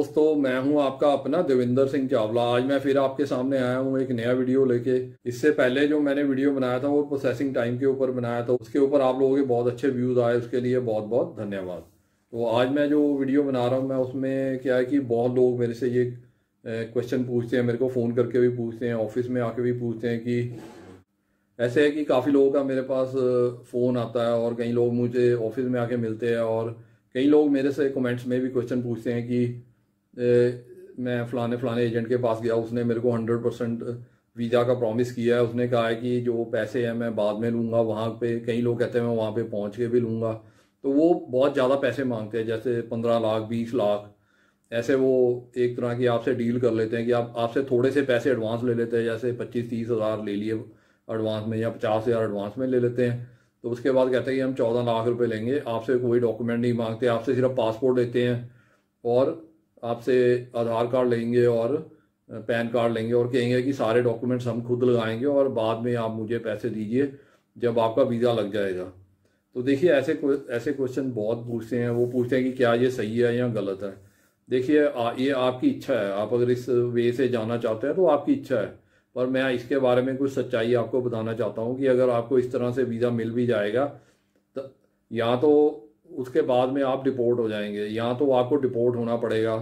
दोस्तों, मैं हूं आपका अपना देविंदर सिंह चावला। आज मैं फिर आपके सामने आया हूं एक नया वीडियो लेके। इससे पहले जो मैंने वीडियो बनाया था वो प्रोसेसिंग टाइम के ऊपर बनाया था, उसके ऊपर आप लोगों के बहुत अच्छे व्यूज़ आए, उसके लिए बहुत बहुत धन्यवाद। तो आज मैं जो वीडियो बना रहा हूँ मैं उसमें क्या है कि बहुत लोग मेरे से ये क्वेश्चन पूछते हैं, मेरे को फ़ोन करके भी पूछते हैं, ऑफिस में आके भी पूछते हैं कि ऐसे है कि काफ़ी लोगों का मेरे पास फ़ोन आता है और कई लोग मुझे ऑफिस में आके मिलते हैं और कई लोग मेरे से कमेंट्स में भी क्वेश्चन पूछते हैं कि मैं फ़लाने फ़लाने एजेंट के पास गया, उसने मेरे को 100% वीज़ा का प्रॉमिस किया है, उसने कहा है कि जो पैसे हैं मैं बाद में लूँगा। वहाँ पे कई लोग कहते हैं मैं वहाँ पे पहुँच के भी लूँगा, तो वो बहुत ज़्यादा पैसे मांगते हैं, जैसे 15 लाख 20 लाख ऐसे। वो एक तरह की आपसे डील कर लेते हैं कि आपसे थोड़े से पैसे एडवांस ले लेते हैं, जैसे 25-30 हज़ार ले लिए एडवांस में या 50,000 एडवांस में ले लेते हैं। तो उसके बाद कहते हैं कि हम 14 लाख रुपए लेंगे, आपसे कोई डॉक्यूमेंट नहीं मांगते, आपसे सिर्फ पासपोर्ट लेते हैं और आपसे आधार कार्ड लेंगे और पैन कार्ड लेंगे और कहेंगे कि सारे डॉक्यूमेंट्स हम खुद लगाएंगे और बाद में आप मुझे पैसे दीजिए जब आपका वीज़ा लग जाएगा। तो देखिए ऐसे क्वेश्चन बहुत पूछते हैं। वो पूछते हैं कि क्या ये सही है या गलत है। देखिए ये आपकी इच्छा है, आप अगर इस वे से जाना चाहते हैं तो आपकी इच्छा है, पर मैं इसके बारे में कुछ सच्चाई आपको बताना चाहता हूँ कि अगर आपको इस तरह से वीज़ा मिल भी जाएगा तो या तो उसके बाद में आप डिपोर्ट हो जाएंगे, या तो आपको डिपोर्ट होना पड़ेगा,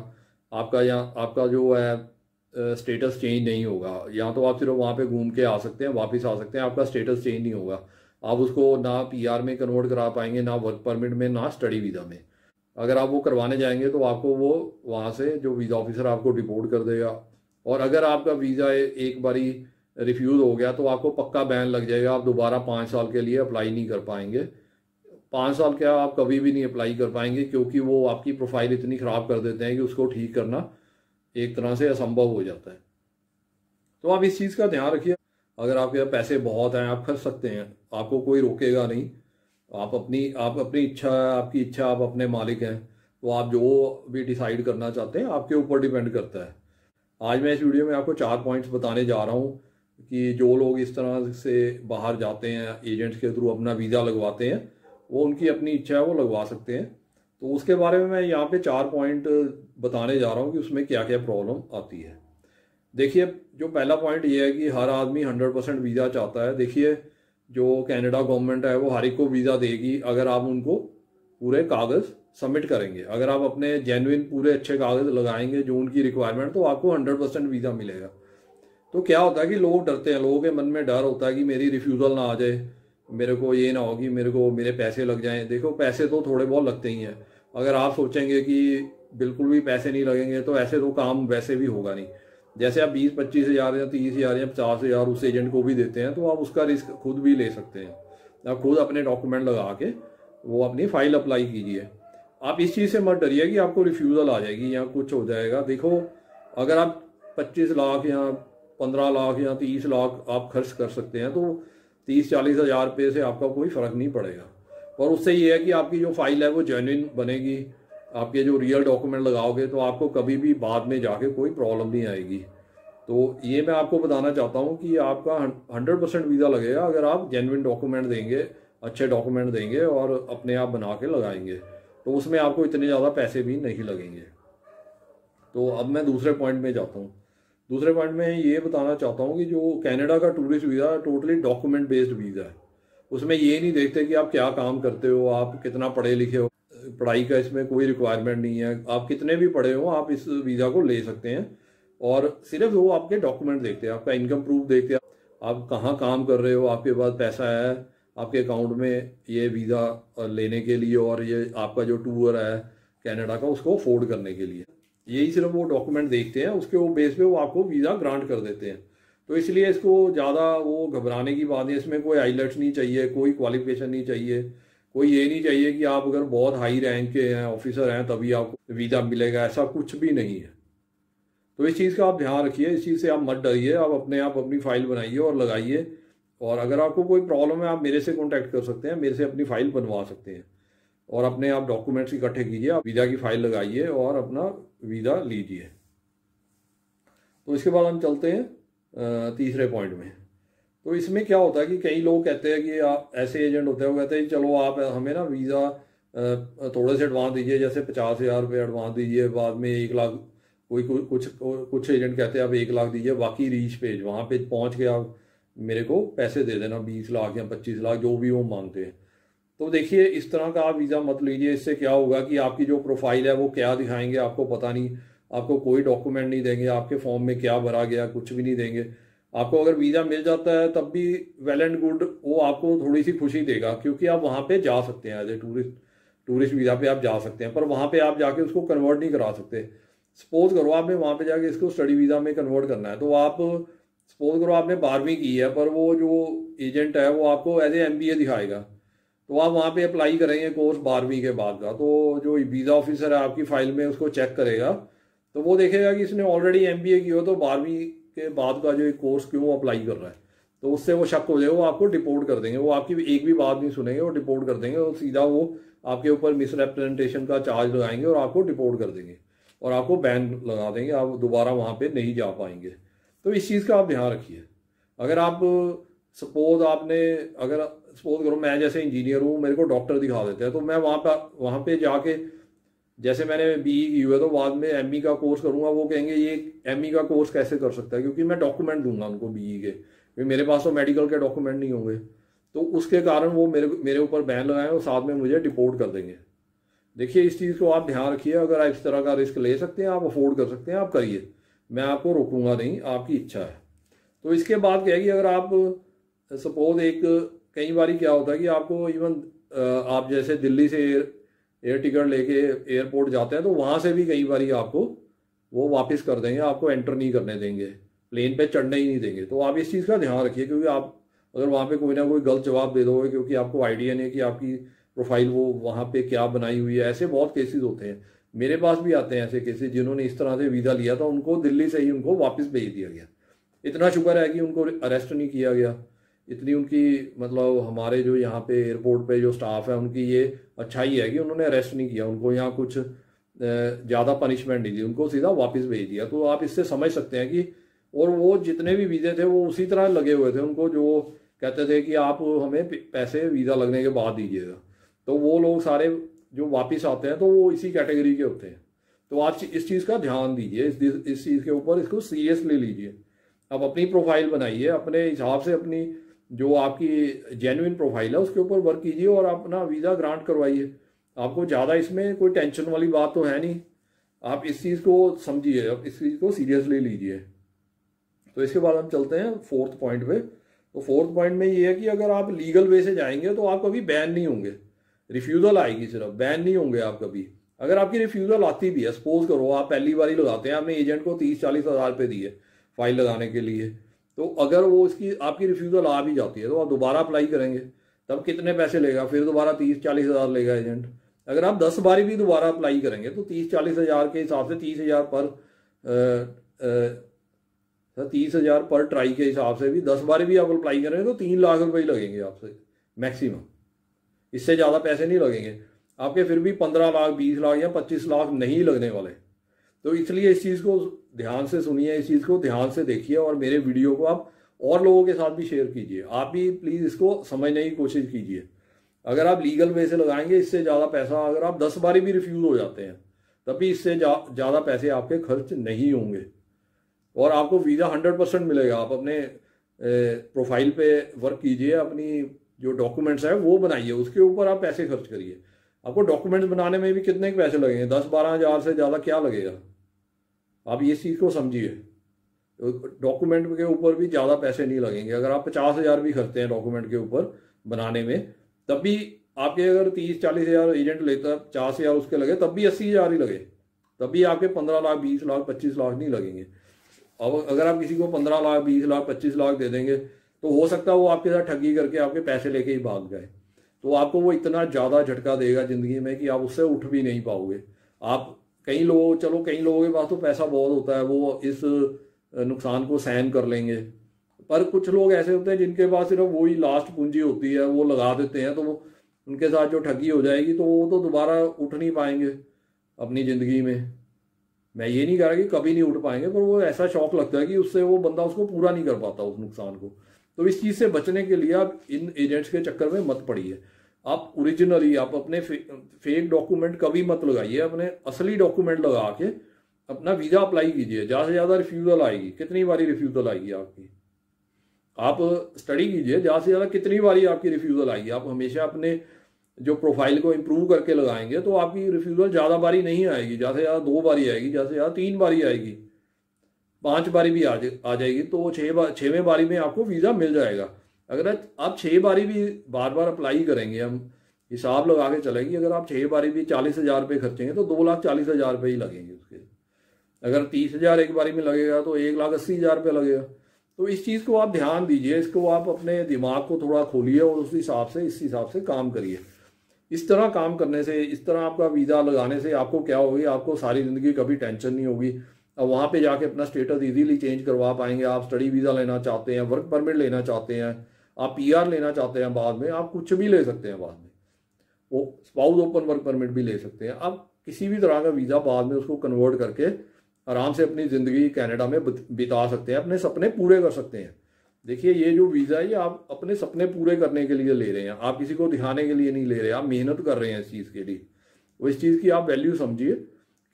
आपका जो है स्टेटस चेंज नहीं होगा, या तो आप सिर्फ वहाँ पे घूम के आ सकते हैं, वापस आ सकते हैं, आपका स्टेटस चेंज नहीं होगा। आप उसको ना पीआर में कन्वर्ट करा पाएंगे, ना वर्क परमिट में, ना स्टडी वीज़ा में। अगर आप वो करवाने जाएंगे तो आपको वो वहाँ से जो वीज़ा ऑफिसर आपको डिपोर्ट कर देगा। और अगर आपका वीज़ा एक बारी रिफ्यूज़ हो गया तो आपको पक्का बैन लग जाएगा, आप दोबारा 5 साल के लिए अप्लाई नहीं कर पाएंगे। 5 साल क्या, आप कभी भी नहीं अप्लाई कर पाएंगे, क्योंकि वो आपकी प्रोफाइल इतनी ख़राब कर देते हैं कि उसको ठीक करना एक तरह से असंभव हो जाता है। तो आप इस चीज़ का ध्यान रखिए। अगर आपके पास पैसे बहुत हैं, आप खर्च सकते हैं, आपको कोई रोकेगा नहीं। आप अपनी इच्छा है, आपकी इच्छा, आप अपने मालिक हैं, तो आप जो भी डिसाइड करना चाहते हैं आपके ऊपर डिपेंड करता है। आज मैं इस वीडियो में आपको 4 पॉइंट्स बताने जा रहा हूँ कि जो लोग इस तरह से बाहर जाते हैं, एजेंट्स के थ्रू अपना वीज़ा लगवाते हैं, वो उनकी अपनी इच्छा है, वो लगवा सकते हैं। तो उसके बारे में मैं यहाँ पे 4 पॉइंट बताने जा रहा हूँ कि उसमें क्या क्या प्रॉब्लम आती है। देखिए, जो पहला पॉइंट ये है कि हर आदमी 100% वीज़ा चाहता है। देखिए, जो कनाडा गवर्नमेंट है वो हर एक को वीज़ा देगी अगर आप उनको पूरे कागज़ सबमिट करेंगे। अगर आप अपने जेन्युइन पूरे अच्छे कागज़ लगाएंगे जो उनकी रिक्वायरमेंट, तो आपको 100% वीज़ा मिलेगा। तो क्या होता है कि लोग डरते हैं, लोगों के मन में डर होता है कि मेरी रिफ्यूज़ल ना आ जाए, मेरे को ये ना हो कि मेरे पैसे लग जाएं। देखो, पैसे तो थोड़े बहुत लगते ही हैं। अगर आप सोचेंगे कि बिल्कुल भी पैसे नहीं लगेंगे तो ऐसे तो काम वैसे भी होगा नहीं। जैसे आप 20-25 हज़ार या 30 हज़ार या 50 हज़ार उस एजेंट को भी देते हैं, तो आप उसका रिस्क खुद भी ले सकते हैं। आप खुद अपने डॉक्यूमेंट लगा के वो अपनी फ़ाइल अप्लाई कीजिए। आप इस चीज़ से मत डरिए कि आपको रिफ्यूज़ल आ जाएगी या कुछ हो जाएगा। देखो, अगर आप 25 लाख या 15 लाख या 30 लाख आप खर्च कर सकते हैं, तो 30-40 हज़ार रुपये से आपका कोई फ़र्क नहीं पड़ेगा। और उससे ये है कि आपकी जो फाइल है वो जेन्युइन बनेगी, आपके जो रियल डॉक्यूमेंट लगाओगे तो आपको कभी भी बाद में जाके कोई प्रॉब्लम नहीं आएगी। तो ये मैं आपको बताना चाहता हूँ कि आपका 100% वीज़ा लगेगा अगर आप जेन्युइन डॉक्यूमेंट देंगे, अच्छे डॉक्यूमेंट देंगे और अपने आप बना के लगाएंगे, तो उसमें आपको इतने ज़्यादा पैसे भी नहीं लगेंगे। तो अब मैं दूसरे पॉइंट में जाता हूँ। दूसरे पॉइंट में ये बताना चाहता हूँ कि जो कनाडा का tourist visa totally document based visa है। उसमें ये नहीं देखते कि आप क्या काम करते हो, आप कितना पढ़े लिखे हो। पढ़ाई का इसमें कोई रिक्वायरमेंट नहीं है, आप कितने भी पढ़े हो आप इस वीज़ा को ले सकते हैं। और सिर्फ वो आपके डॉक्यूमेंट देखते हैं, आपका इनकम प्रूफ देखते हैं, आप कहाँ काम कर रहे हो, आपके पास पैसा है आपके अकाउंट में ये वीज़ा लेने के लिए, और ये आपका जो टूर है कनाडा का उसको अफोर्ड करने के लिए। यही सिर्फ वो डॉक्यूमेंट देखते हैं, उसके वो बेस पे वो आपको वीज़ा ग्रांट कर देते हैं। तो इसलिए इसको ज़्यादा वो घबराने की बात नहीं। इसमें कोई आईलेट्स नहीं चाहिए, कोई क्वालिफिकेशन नहीं चाहिए, कोई ये नहीं चाहिए कि आप अगर बहुत हाई रैंक के हैं, ऑफिसर हैं, तभी आपको वीज़ा मिलेगा, ऐसा कुछ भी नहीं है। तो इस चीज़ का आप ध्यान रखिए, इस चीज़ से आप मत डरिए, आप अपनी फ़ाइल बनाइए और लगाइए। और अगर आपको कोई प्रॉब्लम है आप मेरे से कॉन्टैक्ट कर सकते हैं, मेरे से अपनी फ़ाइल बनवा सकते हैं और अपने आप डॉक्यूमेंट्स इकट्ठे कीजिए, आप वीज़ा की फ़ाइल लगाइए और अपना वीज़ा लीजिए। तो इसके बाद हम चलते हैं तीसरे पॉइंट में। तो इसमें क्या होता है कि कई लोग कहते हैं कि आप ऐसे एजेंट होते हैं, वो कहते हैं चलो आप हमें वीज़ा थोड़े से एडवांस दीजिए, जैसे 50,000 रुपये एडवांस दीजिए, बाद में 1 लाख कुछ एजेंट कहते हैं आप 1 लाख दीजिए, बाकी रीच पेज, वहाँ पे पहुँच के आप मेरे को पैसे दे देना 20 लाख या 25 लाख जो भी वो मांगते हैं। तो देखिए इस तरह का आप वीज़ा मत लीजिए। इससे क्या होगा कि आपकी जो प्रोफाइल है वो क्या दिखाएंगे आपको पता नहीं, आपको कोई डॉक्यूमेंट नहीं देंगे, आपके फॉर्म में क्या भरा गया कुछ भी नहीं देंगे आपको। अगर वीज़ा मिल जाता है तब भी वेल एंड गुड, वो आपको थोड़ी सी खुशी देगा क्योंकि आप वहाँ पे जा सकते हैं एज ए टूरिस्ट वीज़ा पे आप जा सकते हैं, पर वहाँ पे आप जाके उसको कन्वर्ट नहीं करा सकते। सपोज करो आपने वहाँ पे जाके इसको स्टडी वीज़ा में कन्वर्ट करना है, तो आप सपोज करो आपने 12वीं की है, पर वो जो एजेंट है वो आपको एज ए MBA दिखाएगा, तो आप वहाँ पे अप्लाई करेंगे कोर्स 12वीं के बाद का, तो जो वीज़ा ऑफिसर है आपकी फ़ाइल में उसको चेक करेगा, तो वो देखेगा कि इसने ऑलरेडी MBA की हो तो 12वीं के बाद का जो एक कोर्स क्यों अप्लाई कर रहा है, तो उससे वो शक हो जाएगा, वो आपको डिपोर्ट कर देंगे। वो आपकी एक भी बात नहीं सुनेंगे, वो डिपोर्ट कर देंगे और सीधा वो आपके ऊपर मिसरिप्रेजेंटेशन का चार्ज लगाएंगे और आपको डिपोर्ट कर देंगे और आपको बैन लगा देंगे, आप दोबारा वहाँ पे नहीं जा पाएंगे। तो इस चीज़ का आप ध्यान रखिए। अगर आप सपोज करो मैं जैसे इंजीनियर हूँ, मेरे को डॉक्टर दिखा देते हैं, तो मैं वहाँ पे जाके जैसे मैंने BE की हुई है तो बाद में ME का कोर्स करूँगा, वो कहेंगे ये ME का कोर्स कैसे कर सकता है, क्योंकि मैं डॉक्यूमेंट दूंगा उनको BE के, क्योंकि मेरे पास तो मेडिकल के डॉक्यूमेंट नहीं होंगे, तो उसके कारण वो मेरे ऊपर बैन लगाएं और साथ में मुझे डिपोर्ट कर देंगे। देखिए इस चीज़ को आप ध्यान रखिए। अगर आप इस तरह का रिस्क ले सकते हैं, आप अफोर्ड कर सकते हैं, आप करिए, मैं आपको रोकूंगा नहीं, आपकी इच्छा है। तो इसके बाद क्या है कि अगर आप सपोज कई बार क्या होता है कि आपको इवन आप जैसे दिल्ली से एयर टिकट लेके एयरपोर्ट जाते हैं, तो वहाँ से भी कई बार आपको वो वापस कर देंगे, आपको एंटर नहीं करने देंगे, प्लेन पे चढ़ने ही नहीं देंगे। तो आप इस चीज़ का ध्यान रखिए, क्योंकि आप अगर वहाँ पे कोई ना कोई गलत जवाब दे दोगे क्योंकि आपको आइडिया नहीं है कि आपकी प्रोफाइल वो वहाँ पे क्या बनाई हुई है। ऐसे बहुत केसेस होते हैं, मेरे पास भी आते हैं ऐसे केसेस, जिन्होंने इस तरह से वीज़ा लिया था, उनको दिल्ली से ही उनको वापस भेज दिया गया। इतना शुक्र है कि उनको अरेस्ट नहीं किया गया, इतनी उनकी मतलब हमारे जो यहाँ पे एयरपोर्ट पे जो स्टाफ है उनकी ये अच्छाई है कि उन्होंने अरेस्ट नहीं किया, उनको यहाँ कुछ ज़्यादा पनिशमेंट नहीं दी, उनको सीधा वापस भेज दिया। तो आप इससे समझ सकते हैं कि और वो जितने भी वीज़े थे वो उसी तरह लगे हुए थे, उनको जो कहते थे कि आप हमें पैसे वीज़ा लगने के बाद दीजिएगा, तो वो लोग सारे जो वापस आते हैं तो वो इसी कैटेगरी के होते हैं। तो आप इस चीज़ का ध्यान दीजिए, इस चीज़ के ऊपर इसको सीरियसली लीजिए। आप अपनी प्रोफाइल बनाइए, अपने हिसाब से अपनी जो आपकी जेन्युइन प्रोफाइल है उसके ऊपर वर्क कीजिए और अपना वीज़ा ग्रांट करवाइए। आपको ज़्यादा इसमें कोई टेंशन वाली बात तो है नहीं, आप इस चीज़ को समझिए, आप इस चीज़ को सीरियसली लीजिए। तो इसके बाद हम चलते हैं 4th पॉइंट पे। तो 4th पॉइंट में ये है कि अगर आप लीगल वे से जाएंगे तो आप कभी बैन नहीं होंगे, रिफ्यूज़ल आएगी सिर्फ, बैन नहीं होंगे आप कभी। अगर आपकी रिफ्यूज़ल आती भी है, सपोज करो आप पहली बार ही लगाते हैं, आपने एजेंट को 30-40 हज़ार रुपये दिए फाइल लगाने के लिए, तो अगर वो इसकी आपकी रिफ्यूज़ल आ भी जाती है तो आप दोबारा अप्लाई करेंगे, तब कितने पैसे लेगा, फिर दोबारा 30-40 हज़ार लेगा एजेंट। अगर आप 10 बारी भी दोबारा अप्लाई करेंगे तो 30-40 हज़ार के हिसाब से 30 हज़ार पर ट्राई के हिसाब से भी 10 बारी भी आप अप्लाई करेंगे तो 3 लाख रुपए ही लगेंगे आपसे मैक्सिमम, इससे ज़्यादा पैसे नहीं लगेंगे आपके, फिर भी 15 लाख 20 लाख या 25 लाख नहीं लगने वाले। तो इसलिए इस चीज़ को ध्यान से सुनिए, इस चीज़ को ध्यान से देखिए और मेरे वीडियो को आप और लोगों के साथ भी शेयर कीजिए। आप भी प्लीज़ इसको समझने की कोशिश कीजिए। अगर आप लीगल वे से लगाएंगे इससे ज़्यादा पैसा, अगर आप 10 बारी भी रिफ्यूज़ हो जाते हैं तभी इससे ज़्यादा पैसे आपके खर्च नहीं होंगे और आपको वीज़ा 100% मिलेगा। आप अपने प्रोफाइल पे वर्क कीजिए, अपनी जो डॉक्यूमेंट्स है वो बनाइए, उसके ऊपर आप पैसे खर्च करिए। आपको डॉक्यूमेंट्स बनाने में भी कितने के पैसे लगेंगे, 10-12 हज़ार से ज़्यादा क्या लगेगा, आप ये चीज़ को समझिए। डॉक्यूमेंट के ऊपर भी ज़्यादा पैसे नहीं लगेंगे। अगर आप 50 हज़ार भी खर्चते हैं डॉक्यूमेंट के ऊपर बनाने में, तब भी आपके अगर 30-40 हज़ार एजेंट लेता, 50 हज़ार उसके लगे, तब भी 80 हज़ार ही लगे, तब भी आपके 15 लाख 20 लाख 25 लाख नहीं लगेंगे। अब अगर आप किसी को 15 लाख 20 लाख 25 लाख दे देंगे तो हो सकता है वो आपके साथ ठगी करके आपके पैसे लेके ही भाग जाए, तो आपको वो इतना ज़्यादा झटका देगा ज़िंदगी में कि आप उससे उठ भी नहीं पाओगे। आप कई लोगों के पास तो पैसा बहुत होता है, वो इस नुकसान को सहन कर लेंगे, पर कुछ लोग ऐसे होते हैं जिनके पास सिर्फ वही लास्ट पूंजी होती है, वो लगा देते हैं, तो उनके साथ जो ठगी हो जाएगी तो वो तो दोबारा उठ नहीं पाएंगे अपनी ज़िंदगी में। मैं ये नहीं कह रहा कि कभी नहीं उठ पाएंगे, पर वो ऐसा शौक लगता है कि उससे वो बंदा उसको पूरा नहीं कर पाता उस नुकसान को। तो इस चीज़ से बचने के लिए आप इन एजेंट्स के चक्कर में मत पड़िए। आप ओरिजिनली आप अपने फेक डॉक्यूमेंट कभी मत लगाइए, अपने असली डॉक्यूमेंट लगा के अपना वीज़ा अप्लाई कीजिए, ज़्यादा से ज़्यादा रिफ्यूज़ल आएगी। कितनी बारी रिफ्यूज़ल आएगी आपकी? आप स्टडी कीजिए, ज़्यादा से ज़्यादा कितनी बारी आपकी रिफ्यूज़ल आएगी। आप हमेशा अपने जो प्रोफाइल को इम्प्रूव करके लगाएंगे तो आपकी रिफ्यूज़ल ज़्यादा बारी नहीं आएगी, ज़्यादा से ज़्यादा 2 बारी आएगी, ज़्यादा से ज़्यादा 3 बारी आएगी, 5 बारी भी आ जाएगी। तो वो 6वें बारी में आपको वीज़ा मिल जाएगा। अगर आप 6 बारी भी बार बार अप्लाई करेंगे, हम हिसाब लगा के चलेंगे, अगर आप 6 बारी भी 40,000 रुपये खर्चेंगे तो 2,40,000 रुपये ही लगेंगे उसके। अगर 30,000 एक बारी में लगेगा तो 1,80,000 रुपये लगेगा। तो इस चीज़ को आप ध्यान दीजिए, इसको आप अपने दिमाग को थोड़ा खोलिए और उस हिसाब से इस हिसाब से काम करिए। इस तरह काम करने से, इस तरह आपका वीज़ा लगाने से आपको क्या होगी, आपको सारी ज़िंदगी कभी टेंशन नहीं होगी। अब वहाँ पे जाके अपना स्टेटस इजीली चेंज करवा पाएंगे। आप स्टडी वीज़ा लेना चाहते हैं, वर्क परमिट लेना चाहते हैं, आप पीआर लेना चाहते हैं, बाद में आप कुछ भी ले सकते हैं। बाद में वो स्पाउस ओपन वर्क परमिट भी ले सकते हैं। आप किसी भी तरह का वीज़ा बाद में उसको कन्वर्ट करके आराम से अपनी ज़िंदगी कनाडा में बिता सकते हैं, अपने सपने पूरे कर सकते हैं। देखिए, ये जो वीज़ा है ये आप अपने सपने पूरे करने के लिए ले रहे हैं, आप किसी को दिखाने के लिए नहीं ले रहे। आप मेहनत कर रहे हैं इस चीज़ के लिए। वो इस चीज़ की आप वैल्यू समझिए।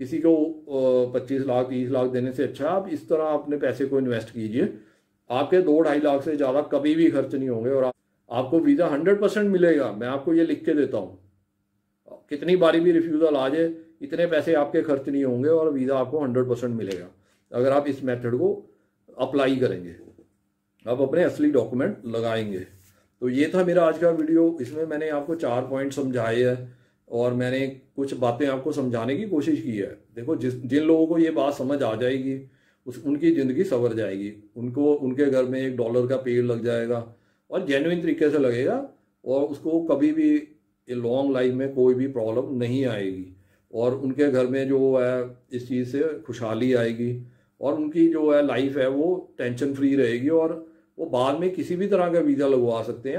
किसी को 25 लाख 30 लाख देने से अच्छा आप इस तरह अपने पैसे को इन्वेस्ट कीजिए। आपके 2-2.5 लाख से ज़्यादा कभी भी खर्च नहीं होंगे और आपको वीज़ा 100% मिलेगा। मैं आपको ये लिख के देता हूँ। कितनी बारी भी रिफ्यूज़ल आ जाए, इतने पैसे आपके खर्च नहीं होंगे और वीज़ा आपको 100% मिलेगा अगर आप इस मेथड को अप्लाई करेंगे, आप अपने असली डॉक्यूमेंट लगाएंगे। तो ये था मेरा आज का वीडियो। इसमें मैंने आपको 4 पॉइंट समझाए हैं और मैंने कुछ बातें आपको समझाने की कोशिश की है। देखो, जिन लोगों को ये बात समझ आ जाएगी उनकी ज़िंदगी संवर जाएगी। उनको उनके घर में $1 का पेड़ लग जाएगा और जेन्युइन तरीके से लगेगा और उसको कभी भी लॉन्ग लाइफ में कोई भी प्रॉब्लम नहीं आएगी और उनके घर में जो है इस चीज़ से खुशहाली आएगी और उनकी जो है लाइफ है वो टेंशन फ्री रहेगी और वो बाद में किसी भी तरह का वीज़ा लगवा सकते हैं,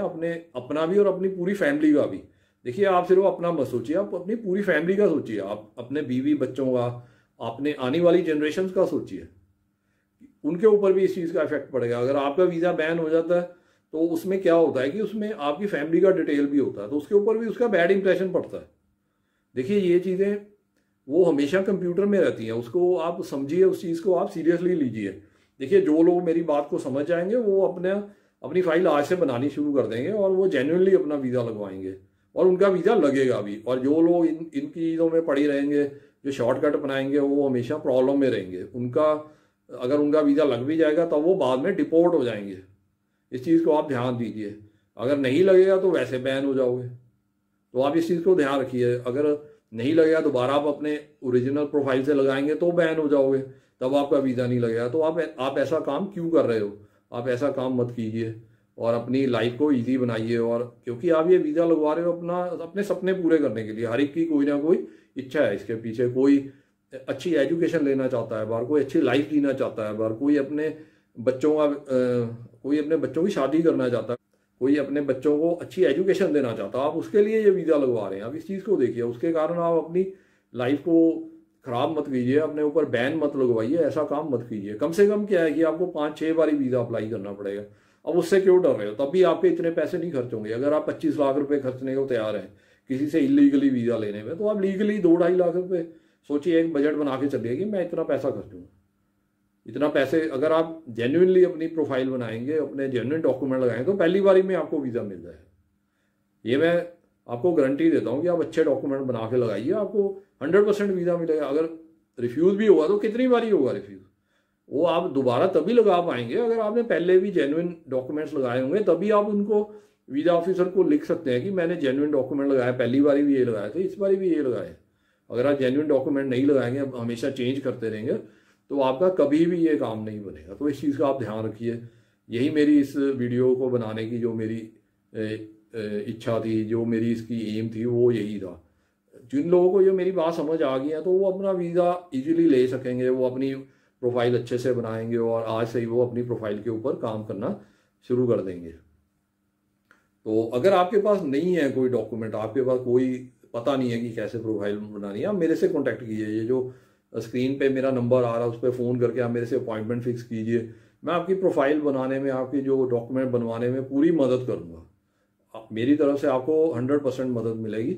अपना भी और अपनी पूरी फैमिली का भी। देखिए, आप सिर्फ अपना मत सोचिए, आप अपनी पूरी फैमिली का सोचिए, आप अपने बीवी बच्चों का, अपने आने वाली जनरेशन का सोचिए। उनके ऊपर भी इस चीज़ का इफेक्ट पड़ेगा। अगर आपका वीज़ा बैन हो जाता है तो उसमें क्या होता है कि उसमें आपकी फैमिली का डिटेल भी होता है, तो उसके ऊपर भी उसका बैड इंप्रेशन पड़ता है। देखिए, ये चीज़ें वो हमेशा कंप्यूटर में रहती हैं, उसको आप समझिए, उस चीज़ को आप सीरियसली लीजिए। देखिए, जो लोग मेरी बात को समझ जाएंगे वो अपनी फाइल आज से बनानी शुरू कर देंगे और वो जेन्युइनली अपना वीज़ा लगवाएंगे और उनका वीज़ा लगेगा भी। और जो लोग इनकी चीज़ों में पड़ी रहेंगे, जो शॉर्टकट बनाएंगे, वो हमेशा प्रॉब्लम में रहेंगे। अगर उनका वीज़ा लग भी जाएगा तो वो बाद में डिपोर्ट हो जाएंगे। इस चीज़ को आप ध्यान दीजिए। अगर नहीं लगेगा तो वैसे बैन हो जाओगे, तो आप इस चीज़ को ध्यान रखिए। अगर नहीं लगेगा, दोबारा आप अपने ओरिजिनल प्रोफाइल से लगाएंगे तो बैन हो जाओगे, तब आपका वीज़ा नहीं लगेगा। तो आप ऐसा काम क्यों कर रहे हो? आप ऐसा काम मत कीजिए और अपनी लाइफ को इजी बनाइए। और क्योंकि आप ये वीज़ा लगवा रहे हो अपने सपने पूरे करने के लिए। हर एक की कोई ना कोई इच्छा है इसके पीछे। कोई अच्छी एजुकेशन लेना चाहता है बाहर, कोई अच्छी लाइफ जीना चाहता है बाहर, कोई अपने बच्चों की शादी करना चाहता है, कोई अपने बच्चों को अच्छी एजुकेशन देना चाहता है। आप उसके लिए ये वीज़ा लगवा रहे हैं। आप इस चीज़ को देखिए, उसके कारण आप अपनी लाइफ को ख़राब मत कीजिए, अपने ऊपर बैन मत लगवाइए, ऐसा काम मत कीजिए। कम से कम क्या है कि आपको 5-6 बारी वीज़ा अप्लाई करना पड़ेगा। अब उससे क्यों डर रहे हो? तब भी आपके इतने पैसे नहीं खर्च होंगे। अगर आप 25 लाख रुपए खर्चने को तैयार हैं किसी से इलीगली वीज़ा लेने में, तो आप लीगली 2-2.5 लाख रुपए सोचिए, एक बजट बना के चलिए कि मैं इतना पैसा खर्चूंगा। इतना पैसे अगर आप जेन्युइनली अपनी प्रोफाइल बनाएंगे, अपने जेन्युइन डॉक्यूमेंट लगाएंगे, तो पहली बारी में आपको वीज़ा मिल जाएगा। ये मैं आपको गारंटी देता हूँ कि आप अच्छे डॉक्यूमेंट बना के लगाइए, आपको 100% वीज़ा मिलेगा। अगर रिफ्यूज़ भी होगा तो कितनी बारी होगा रिफ्यूज़? वो आप दोबारा तभी लगा पाएंगे अगर आपने पहले भी जेन्युइन डॉक्यूमेंट्स लगाए होंगे। तभी आप उनको वीज़ा ऑफिसर को लिख सकते हैं कि मैंने जेन्युइन डॉक्यूमेंट लगाया, पहली बारी भी ये लगाए थे, इस बारी भी ये लगाए। अगर आप जेन्युइन डॉक्यूमेंट नहीं लगाएंगे, हमेशा चेंज करते रहेंगे, तो आपका कभी भी ये काम नहीं बनेगा। तो इस चीज़ का आप ध्यान रखिए। यही मेरी इस वीडियो को बनाने की जो मेरी इच्छा थी, जो मेरी इसकी एम थी, वो यही था। जिन लोगों को ये मेरी बात समझ आ गई है तो वो अपना वीज़ा इजीली ले सकेंगे, वो अपनी प्रोफाइल अच्छे से बनाएंगे और आज से ही वो अपनी प्रोफाइल के ऊपर काम करना शुरू कर देंगे। तो अगर आपके पास नहीं है कोई डॉक्यूमेंट, आपके पास कोई पता नहीं है कि कैसे प्रोफाइल बनानी है, आप मेरे से कॉन्टैक्ट कीजिए। ये जो स्क्रीन पे मेरा नंबर आ रहा है उस पर फ़ोन करके आप मेरे से अपॉइंटमेंट फिक्स कीजिए। मैं आपकी प्रोफाइल बनाने में, आपकी जो डॉक्यूमेंट बनवाने में पूरी मदद करूँगा। मेरी तरफ से आपको 100% मदद मिलेगी।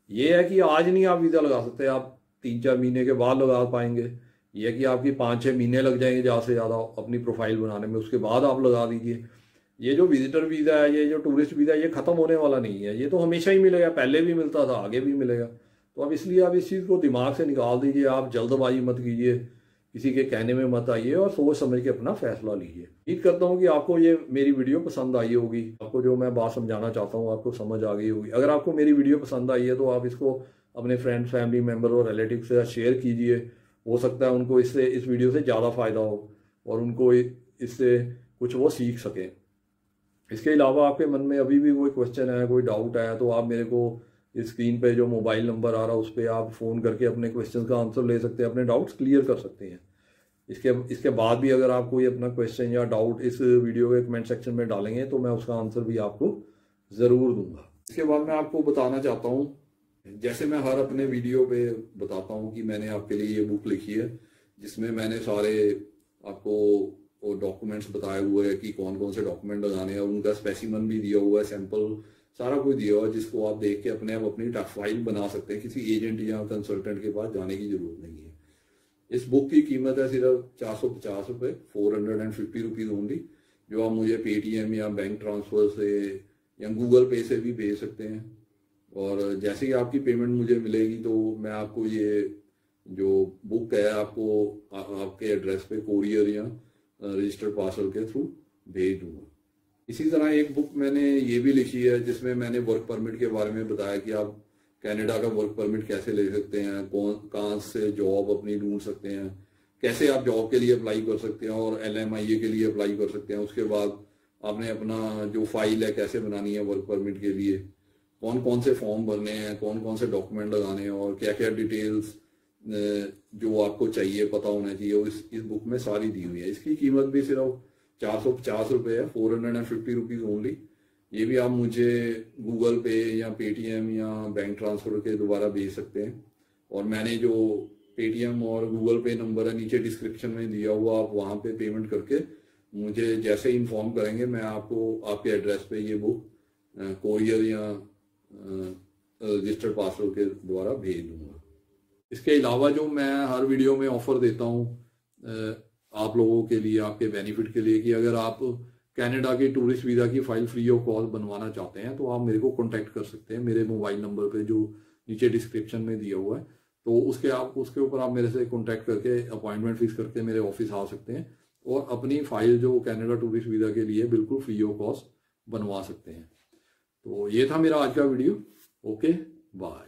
ये है कि आज नहीं आप वीज़ा लगा सकते, आप 3-4 महीने के बाद लगा पाएंगे ये कि आपकी 5-6 महीने लग जाएंगे ज़्यादा से ज़्यादा अपनी प्रोफाइल बनाने में, उसके बाद आप लगा दीजिए। ये जो विजिटर वीज़ा है, ये जो टूरिस्ट वीज़ा है, ये ख़त्म होने वाला नहीं है, ये तो हमेशा ही मिलेगा, पहले भी मिलता था, आगे भी मिलेगा। तो अब इसलिए आप इस चीज़ को दिमाग से निकाल दीजिए, आप जल्दबाजी मत कीजिए, किसी के कहने में मत आइए और सोच समझ के अपना फैसला लीजिए। उम्मीद करता हूँ कि आपको ये मेरी वीडियो पसंद आई होगी, आपको जो मैं बात समझाना चाहता हूँ आपको समझ आ गई होगी। अगर आपको मेरी वीडियो पसंद आई है तो आप इसको अपने फ्रेंड, फैमिली मेम्बर और रिलेटिव से शेयर कीजिए। हो सकता है उनको इससे, इस वीडियो से ज़्यादा फ़ायदा हो और उनको इससे कुछ वो सीख सकें। इसके अलावा आपके मन में अभी भी कोई क्वेश्चन है, कोई डाउट है, तो आप मेरे को इस स्क्रीन पे जो मोबाइल नंबर आ रहा है उस पर आप फ़ोन करके अपने क्वेश्चन का आंसर ले सकते हैं, अपने डाउट्स क्लियर कर सकते हैं। इसके बाद भी अगर आप कोई अपना क्वेश्चन या डाउट इस वीडियो के कमेंट सेक्शन में डालेंगे तो मैं उसका आंसर भी आपको ज़रूर दूंगा। इसके बाद मैं आपको बताना चाहता हूँ, जैसे मैं हर अपने वीडियो पे बताता हूँ कि मैंने आपके लिए ये बुक लिखी है, जिसमें मैंने सारे आपको डॉक्यूमेंट्स बताए हुए हैं कि कौन कौन से डॉक्यूमेंट लगाने हैं, और उनका स्पेसिमन भी दिया हुआ है, सैंपल सारा कुछ दिया हुआ है, जिसको आप देख के अपने आप अपनी फाइल बना सकते हैं। किसी एजेंट या कंसल्टेंट के पास जाने की जरूरत नहीं है। इस बुक की कीमत है सिर्फ 450 रुपये, 450 रुपीज़ ओनली, जो आप मुझे पेटीएम या बैंक ट्रांसफ़र से या गूगल पे से भी भेज सकते हैं। और जैसे ही आपकी पेमेंट मुझे मिलेगी तो मैं आपको ये जो बुक है आपको आपके एड्रेस पे कोरियर या रजिस्टर्ड पार्सल के थ्रू भेज दूंगा। इसी तरह एक बुक मैंने ये भी लिखी है जिसमें मैंने वर्क परमिट के बारे में बताया कि आप कनाडा का वर्क परमिट कैसे ले सकते हैं, कहाँ से जॉब अपनी ढूंढ सकते हैं, कैसे आप जॉब के लिए अप्लाई कर सकते हैं और LMIA के लिए अप्लाई कर सकते हैं। उसके बाद आपने अपना जो फाइल है कैसे बनानी है वर्क परमिट के लिए, कौन कौन से फॉर्म भरने हैं, कौन कौन से डॉक्यूमेंट लगाने हैं और क्या क्या डिटेल्स जो आपको चाहिए पता होना चाहिए, वो इस बुक में सारी दी हुई है। इसकी कीमत भी सिर्फ 450 रुपये है, 450 रुपीज़ ओनली। ये भी आप मुझे गूगल पे या पेटीएम या बैंक ट्रांसफ़र के द्वारा भेज सकते हैं। और मैंने जो पेटीएम और गूगल पे नंबर है नीचे डिस्क्रिप्शन में दिया हुआ, आप वहाँ पे पेमेंट करके मुझे जैसे ही इन्फॉर्म करेंगे मैं आपको आपके एड्रेस पे ये बुक कोरियर या रजिस्टर्ड पार्सल के द्वारा भेज दूंगा। इसके अलावा जो मैं हर वीडियो में ऑफर देता हूँ आप लोगों के लिए, आपके बेनिफिट के लिए, कि अगर आप कनाडा के टूरिस्ट वीज़ा की फ़ाइल फ्री ऑफ कॉस्ट बनवाना चाहते हैं तो आप मेरे को कॉन्टैक्ट कर सकते हैं मेरे मोबाइल नंबर पे जो नीचे डिस्क्रिप्शन में दिया हुआ है। तो उसके ऊपर आप मेरे से कॉन्टैक्ट करके अपॉइंटमेंट फिक्स करके मेरे ऑफिस आ सकते हैं और अपनी फ़ाइल जो कनाडा टूरिस्ट वीज़ा के लिए बिल्कुल फ्री ऑफ कॉस्ट बनवा सकते हैं। तो ये था मेरा आज का वीडियो। Okay, bye.